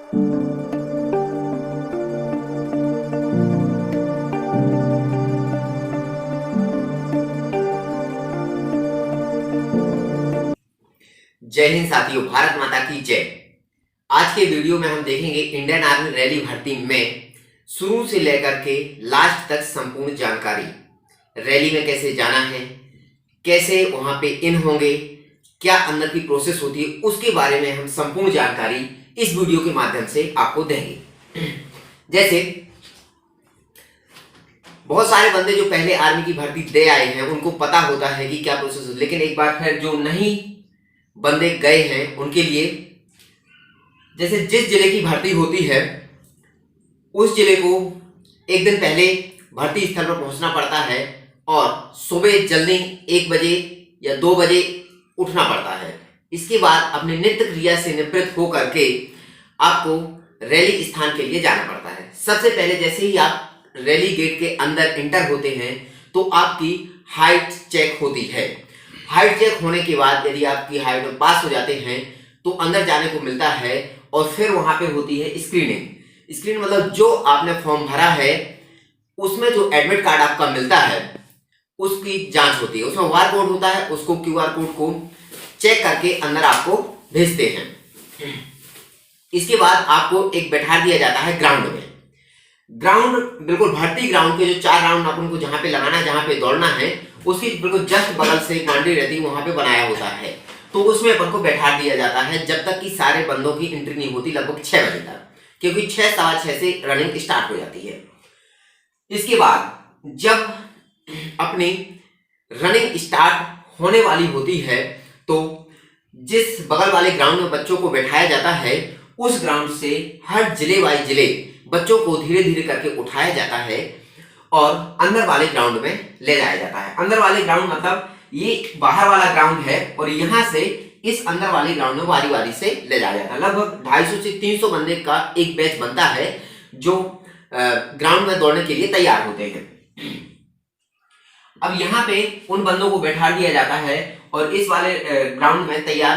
जय हिंद साथियों, भारत माता की जय। आज के वीडियो में हम देखेंगे इंडियन आर्मी रैली भर्ती में शुरू से लेकर के लास्ट तक संपूर्ण जानकारी। रैली में कैसे जाना है, कैसे वहां पे इन होंगे, क्या अंदर की प्रोसेस होती है, उसके बारे में हम संपूर्ण जानकारी इस वीडियो के माध्यम से आपको देंगे। जैसे बहुत सारे बंदे जो पहले आर्मी की भर्ती दे आए हैं उनको पता होता है कि क्या प्रोसेस है, लेकिन एक बार फिर जो नहीं बंदे गए हैं उनके लिए, जैसे जिस जिले की भर्ती होती है उस जिले को एक दिन पहले भर्ती स्थल पर पहुंचना पड़ता है और सुबह जल्दी 1 बजे या 2 बजे उठना पड़ता है। इसके बाद अपने नित्य क्रिया से निवृत्त होकर के आपको रैली स्थान के लिए जाना पड़ता है। सबसे पहले जैसे ही आप रैली गेट के अंदर एंटर होते हैं तो आपकी हाइट चेक होती है। हाइट चेक होने के बाद यदि आपकी हाइट में पास हो जाते हैं तो अंदर जाने को मिलता है और फिर वहां पे होती है स्क्रीनिंग। स्क्रीन मतलब जो आपने फॉर्म भरा है उसमें जो एडमिट कार्ड आपका मिलता है उसकी जांच होती है। उसमें QR कोड होता है, उसको QR कोड को चेक करके अंदर आपको भेजते हैं। इसके बाद आपको एक बैठा दिया जाता है ग्राउंड में। ग्राउंड बिल्कुल भर्ती ग्राउंड के जो 4 राउंड अपन को जहां पे लगाना है, जहां पे दौड़ना है, उसकी बिल्कुल जस्ट बगल से एक बाउंड्री रहती है, वहां पे बनाया होता है। तो उसमें अपन को बैठा दिया जाता है जब तक कि सारे बंदों की एंट्री नहीं होती, लगभग 6 बजे तक, क्योंकि 6 सवा 6 से रनिंग स्टार्ट हो जाती है। इसके बाद जब अपनी रनिंग स्टार्ट होने वाली होती है तो जिस बगल वाले ग्राउंड में बच्चों को बैठाया जाता है उस ग्राउंड से हर जिले वाइज जिले बच्चों को धीरे धीरे करके उठाया जाता है और अंदर वाले ग्राउंड में ले जाया जाता है। अंदर वाले ग्राउंड मतलब ये बाहर वाला ग्राउंड है और यहां से इस अंदर वाले ग्राउंड में वारी वारी से ले जाया जाता है। लगभग 250 से 300 बंदे का एक बैच बनता है जो ग्राउंड में दौड़ने के लिए तैयार होते हैं। अब यहाँ पे उन बंदों को बैठा दिया जाता है और इस वाले ग्राउंड में तैयार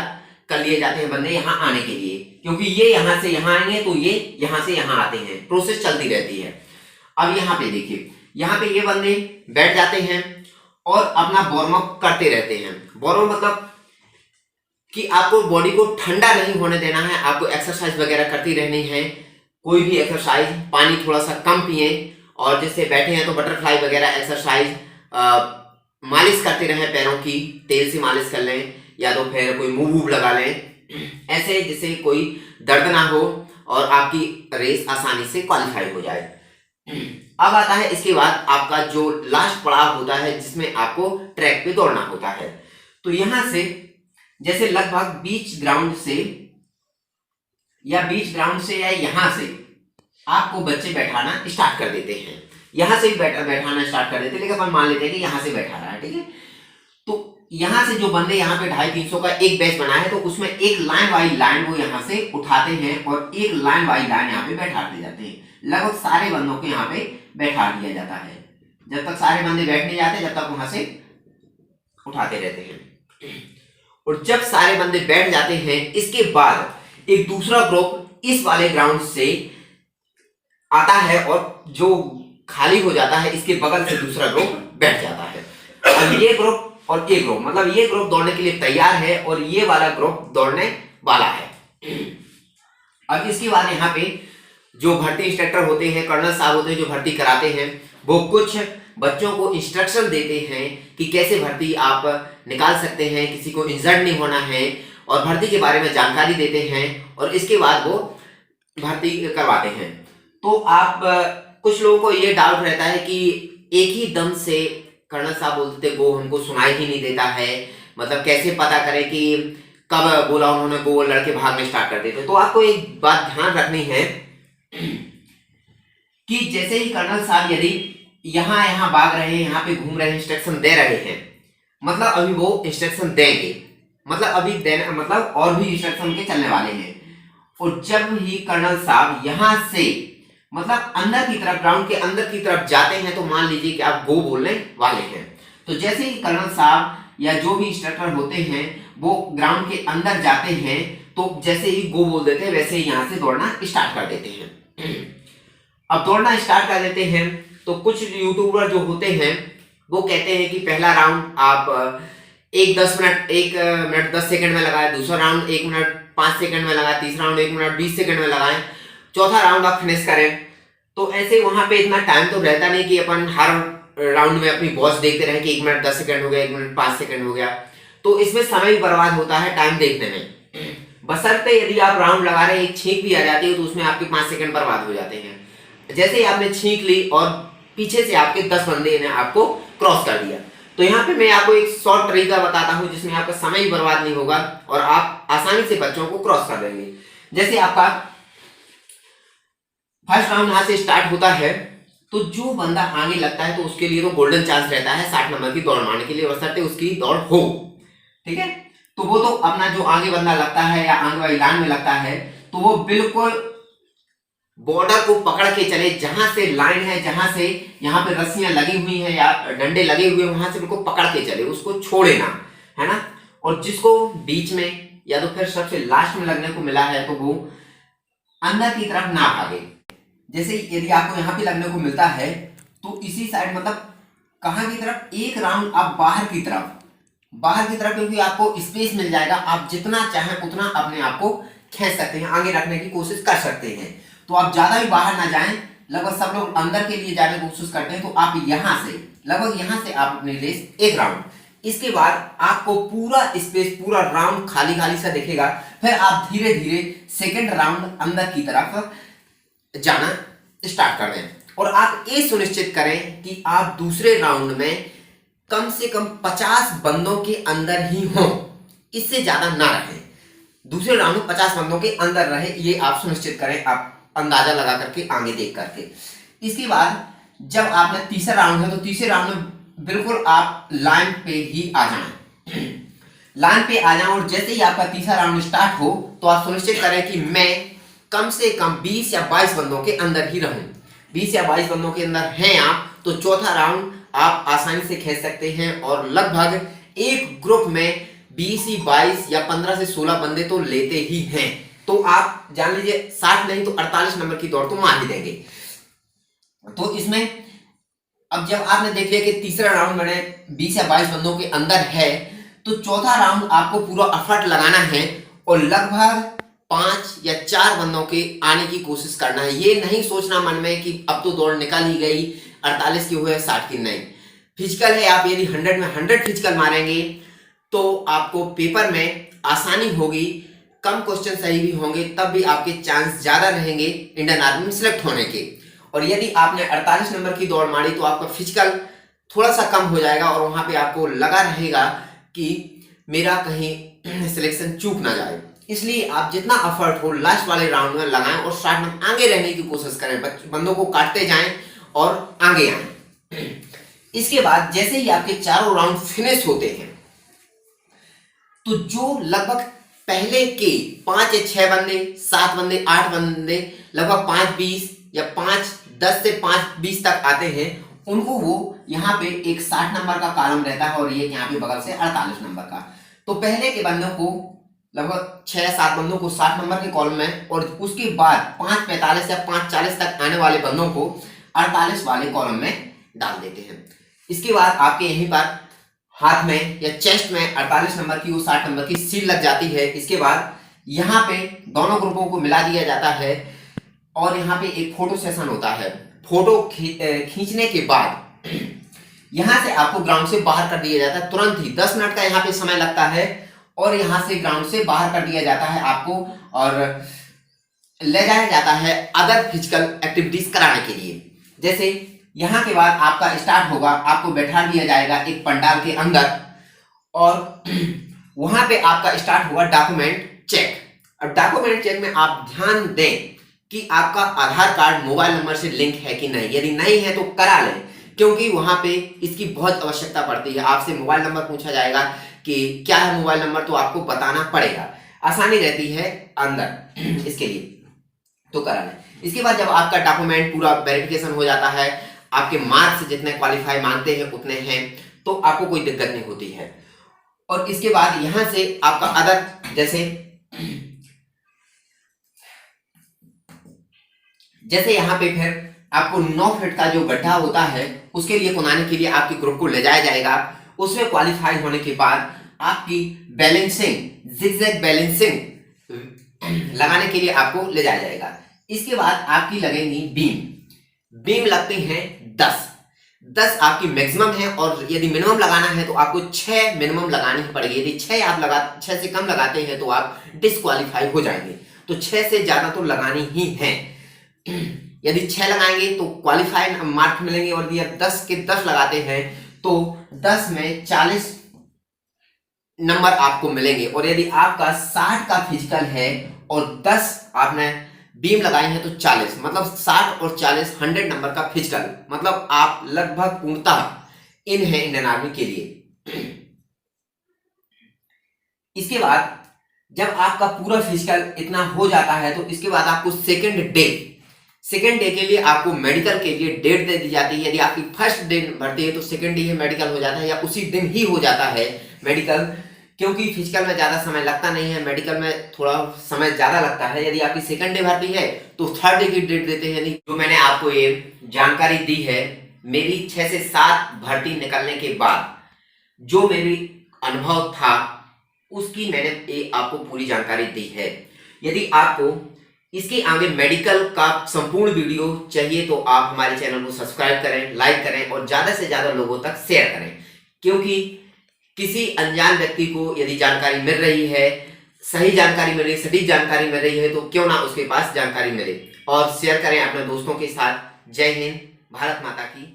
कर लिए जाते हैं बंदे यहाँ आने के लिए, क्योंकि ये यहाँ से यहाँ आएंगे तो ये यहाँ से यहाँ आते हैं, प्रोसेस चलती रहती है। अब यहाँ पे देखिए, यहाँ पे ये बंदे बैठ जाते हैं और अपना वार्म अप करते रहते हैं। वार्म अप मतलब कि आपको बॉडी को ठंडा नहीं होने देना है, आपको एक्सरसाइज वगैरह करती रहनी है। कोई भी एक्सरसाइज, पानी थोड़ा सा कम पिए और जैसे बैठे हैं तो बटरफ्लाई वगैरह एक्सरसाइज, मालिश करते रहें, पैरों की तेल से मालिश कर लें या तो फिर कोई मूव वूव लगा लें, ऐसे जिससे कोई दर्द ना हो और आपकी रेस आसानी से क्वालिफाई हो जाए। अब आता है इसके बाद आपका जो लास्ट पड़ाव होता है जिसमें आपको ट्रैक पे दौड़ना होता है। तो यहां से जैसे लगभग बीच ग्राउंड से या यहां से आपको बच्चे बैठाना स्टार्ट कर देते हैं। यहां से बैठाना स्टार्ट कर देते हैं, लेकिन अपन मान लेते हैं कि यहां से बैठा रहा है, ठीक है। तो यहां से जो बंदे यहाँ पे 250-300 का एक बैच बना है तो उसमें एक लाइन बाई लाइन वो यहाँ से उठाते हैं और एक लाइन बाई लाइन यहाँ पे बैठा दिए जाते हैं। लगभग सारे बंदों को यहाँ पे बैठा दिया जाता है। जब तक सारे बंदे बैठ नहीं जाते जब तक वहां से उठाते रहते हैं। और जब सारे बंदे बैठ जाते हैं इसके बाद एक दूसरा ग्रुप इस वाले ग्राउंड से आता है और जो खाली हो जाता है इसके बगल से दूसरा ग्रुप बैठ जाता है। अब ये ग्रुप और ये ग्रुप मतलब ये ग्रुप दौड़ने के लिए तैयार है और ये वाला ग्रुप दौड़ने वाला है। अब इसके बाद यहाँ पे जो भर्ती इंस्ट्रक्टर होते हैं, कर्नल साहब होते हैं जो भर्ती कराते हैं, वो कुछ बच्चों को इंस्ट्रक्शन देते हैं कि कैसे भर्ती आप निकाल सकते हैं, किसी को इंजर्ड नहीं होना है और भर्ती के बारे में जानकारी देते हैं और इसके बाद वो भर्ती करवाते हैं। तो आप कुछ लोगों को ये डाउट रहता है कि एक ही दम से कर्नल साहब बोलते वो हमको सुनाई ही नहीं देता है, मतलब कैसे पता करें कि कब बोला उन्होंने वो लड़के भागने स्टार्ट कर देते। तो आपको एक बात ध्यान रखनी है कि जैसे ही कर्नल साहब यदि यहाँ भाग रहे हैं, यहाँ पे घूम रहे हैं, इंस्ट्रक्शन दे रहे हैं, मतलब अभी वो इंस्ट्रक्शन देंगे, मतलब अभी देना मतलब और भी इंस्ट्रक्शन के चलने वाले हैं। और जब ही कर्नल साहब यहाँ से मतलब अंदर की तरफ, ग्राउंड के अंदर की तरफ जाते हैं तो मान लीजिए कि आप गो बोलने वाले हैं, तो जैसे ही कर्नल साहब या जो भी इंस्ट्रक्टर होते हैं वो ग्राउंड के अंदर जाते हैं तो जैसे ही गो बोल देते हैं वैसे ही यहाँ से दौड़ना स्टार्ट कर देते हैं। अब दौड़ना स्टार्ट कर देते हैं तो कुछ यूट्यूबर जो होते हैं वो कहते हैं कि पहला राउंड आप 1 मिनट 10 सेकंड में लगाएं, दूसरा राउंड 1 मिनट 5 सेकंड में लगाएं, तीसरा राउंड 1 मिनट 20 सेकंड में लगाएं, चौथा राउंड आप फिनिश करें। तो ऐसे वहां पे इतना टाइम तो रहता नहीं कि अपन हर राउंड में अपनी वॉच देखते रहे कि 1 मिनट 10 सेकंड हो गया, 1 मिनट 5 सेकंड हो गया, तो इसमें समय भी बर्बाद होता है टाइम देखने में। बशर्ते यदि आप राउंड लगा रहे हैं, एक छींक भी आ जाती है तो उसमें आपके 5 सेकंड बर्बाद हो जाते हैं। जैसे ही आपने छींक ली और पीछे से आपके 10 बंदे ने आपको क्रॉस कर दिया, तो यहाँ पे मैं आपको एक शॉर्ट तरीका बताता हूँ जिसमें आपका समय ही बर्बाद नहीं होगा और आप आसानी से बच्चों को क्रॉस कर देंगे। जैसे आपका फर्स्ट राउंड यहाँ से स्टार्ट होता है तो जो बंदा आगे लगता है तो उसके लिए तो गोल्डन चांस रहता है 60 नंबर की दौड़ मारने के लिए, बशर्ते उसकी दौड़ हो। ठीक है, तो वो तो अपना जो आगे बंदा लगता है या आगे वाली लाइन में लगता है तो वो बिल्कुल बॉर्डर को पकड़ के चले, जहां से लाइन है, जहां से यहाँ पे रस्सियां लगी हुई हैं या डंडे लगे हुए हैं वहां से बिल्कुल पकड़ के चले, उसको छोड़े ना, है ना। और जिसको बीच में या तो फिर सबसे लास्ट में लगने को मिला है तो वो अंदर की तरफ ना भागे। जैसे यदि आपको यहाँ पे लगने को मिलता है तो इसी साइड मतलब कहाँ की तरफ, एक राउंड आप बाहर की तरफ, क्योंकि आपको स्पेस मिल जाएगा, आप जितना चाहें उतना अपने आप को खींच सकते हैं, आगे रखने की कोशिश कर सकते हैं। तो आप ज्यादा भी बाहर ना जाएं, लगभग सब लोग अंदर के लिए जाने की कोशिश करते हैं, तो आप लगभग यहाँ से आप अपने रेस एक राउंड, इसके बाद आपको पूरा स्पेस, पूरा राउंड खाली खाली सा दिखेगा, फिर आप धीरे धीरे सेकेंड राउंड अंदर की तरफ जाना स्टार्ट कर दें। और आप ये सुनिश्चित करें कि आप दूसरे राउंड में कम से कम 50 बंदों के अंदर ही हों, इससे ज्यादा ना रहे। दूसरे राउंड में 50 बंदों के अंदर रहे, ये आप सुनिश्चित करें, आप अंदाजा लगा करके आगे देख करके। इसके बाद जब आपने तीसरा राउंड है तो तीसरे राउंड में बिल्कुल आप लाइन पे ही आ जाएं, लाइन पे आ जाएं। और जैसे ही आपका तीसरा राउंड स्टार्ट हो तो आप सुनिश्चित करें कि मैं कम से कम 20 या 22 बंदों के अंदर ही रहूं। 20 या 22 बंदों के अंदर हैं आप तो चौथा राउंड आप आसानी से खेल सकते हैं। और लगभग एक ग्रुप में 20 ही 22 या 15 से 16 बंदे तो लेते ही हैं, तो आप जान लीजिए 60 नहीं तो 48 नंबर की दौड़ तो मार ही देंगे। तो इसमें अब जब आपने देख लिया कि तीसरा राउंड मैंने 20 या 22 बंदों के अंदर है तो चौथा राउंड आपको पूरा एफर्ट लगाना है और लगभग 5 या 4 बंदों के आने की कोशिश करना है। ये नहीं सोचना मन में कि अब तो दौड़ निकल ही गई, 48 की हुए 60 की नहीं। फिजिकल है, आप यदि 100 में 100 फिजिकल मारेंगे तो आपको पेपर में आसानी होगी, कम क्वेश्चन सही भी होंगे तब भी आपके चांस ज्यादा रहेंगे इंडियन आर्मी में सिलेक्ट होने के। और यदि आपने 48 नंबर की दौड़ मारी तो आपका फिजिकल थोड़ा सा कम हो जाएगा और वहां पे आपको लगा रहेगा कि मेरा कहीं सिलेक्शन चूक ना जाए। इसलिए आप जितना एफर्ट हो लास्ट वाले राउंड में लगाएं और स्टार्ट में आगे रहने की कोशिश करें, बंदों को काटते जाएं और आगे आएं। इसके बाद जैसे ही आपके चारों राउंड फिनिश होते हैं तो जो लगभग पहले के 5 या 6 बंदे, 7 बंदे, 8 बंदे, लगभग 5-20 या 5-10 से 5-20 तक आते हैं, उनको वो यहाँ पे एक 60 नंबर का कॉलम रहता है और ये यहाँ पे बगल से 48 नंबर का। तो पहले के बंदों को लगभग 6-7 बंदों को 60 नंबर के कॉलम में और उसके बाद 5:45 या 5:40 तक आने वाले बंदों को 48 वाले कॉलम में डाल देते हैं। इसके बाद आपके यहीं पर हाथ में या चेस्ट में 48 नंबर की वो 60 नंबर की सील लग जाती है। इसके बाद यहाँ पे दोनों ग्रुपों को मिला दिया जाता है और यहाँ पे एक फोटो सेशन होता है। फोटो खींचने के बाद यहाँ से आपको ग्राउंड से बाहर कर दिया जाता है, तुरंत ही 10 मिनट का यहाँ पे समय लगता है और यहाँ से ग्राउंड से बाहर कर दिया जाता है आपको और ले जाया जाता है अदर फिजिकल एक्टिविटीज कराने के लिए। जैसे यहाँ के बाद आपका स्टार्ट होगा, आपको बैठा दिया जाएगा एक पंडाल के अंदर और वहां पे आपका स्टार्ट होगा डॉक्यूमेंट चेक। अब डॉक्यूमेंट चेक में आप ध्यान दें कि आपका आधार कार्ड मोबाइल नंबर से लिंक है कि नहीं, यदि नहीं है तो करा लें क्योंकि वहां पे इसकी बहुत आवश्यकता पड़ती है। आपसे मोबाइल नंबर पूछा जाएगा कि क्या है मोबाइल नंबर, तो आपको बताना पड़ेगा, आसानी रहती है अंदर इसके लिए, तो करा लें। इसके बाद जब आपका डॉक्यूमेंट पूरा वेरिफिकेशन हो जाता है, आपके मार्क्स जितने क्वालिफाई मानते हैं उतने हैं, तो आपको कोई दिक्कत नहीं होती है। और इसके बाद यहाँ से आपका अदर जैसे जैसे यहाँ पे फिर आपको 9 फीट का जो गड्ढा होता है उसके लिए खुदाने के लिए आपके ग्रुप को ले जाया जाएगा। उसमें क्वालिफाई होने के बाद आपकी बैलेंसिंग जिगजैग बैलेंसिंग लगाने के लिए आपको ले जाया जाएगा। इसके बाद आपकी लगेंगी बीम लगते हैं 10 आपकी मैक्सिमम है, और यदि मिनिमम लगाना है तो आपको 6 मिनिमम लगानी पड़ेगी। यदि 6 से कम लगाते हैं तो आप डिस्क्वालीफाई हो जाएंगे। तो 6 से ज्यादा तो लगानी ही है। यदि 6 लगाएंगे तो क्वालिफाई मार्क मिलेंगे, और यदि 10 के 10 लगाते हैं तो 10 में 40 नंबर आपको मिलेंगे। और यदि आपका 60 का फिजिकल है और 10 आपने बीम लगाई है तो 40, मतलब 60 और 40 100 नंबर का फिजिकल, मतलब आप लगभग पूर्णतः इन है इंडियन आर्मी के लिए। इसके बाद जब आपका पूरा फिजिकल इतना हो जाता है तो इसके बाद आपको सेकंड डे के लिए आपको मेडिकल के लिए डेट दे दी जाती है। यदि आपकी फर्स्ट डे भर्ती है तो सेकंड डे मेडिकल हो जाता है, या उसी दिन ही हो जाता है मेडिकल, क्योंकि फिजिकल में ज्यादा समय लगता नहीं है, मेडिकल में थोड़ा समय ज्यादा लगता है। यदि आपकी सेकंड डे भर्ती है तो थर्ड डे की डेट देते हैं। जो मैंने आपको ये जानकारी दी है मेरी 6 से 7 भर्ती निकलने के बाद, जो मेरी अनुभव था उसकी मैंने आपको पूरी जानकारी दी है। यदि आपको इसके आगे मेडिकल का संपूर्ण वीडियो चाहिए तो आप हमारे चैनल को सब्सक्राइब करें, लाइक करें और ज्यादा से ज्यादा लोगों तक शेयर करें, क्योंकि किसी अनजान व्यक्ति को यदि जानकारी मिल रही है, सही जानकारी मिल रही है, सटीक जानकारी मिल रही है, तो क्यों ना उसके पास जानकारी मिले, और शेयर करें अपने दोस्तों के साथ। जय हिंद, भारत माता की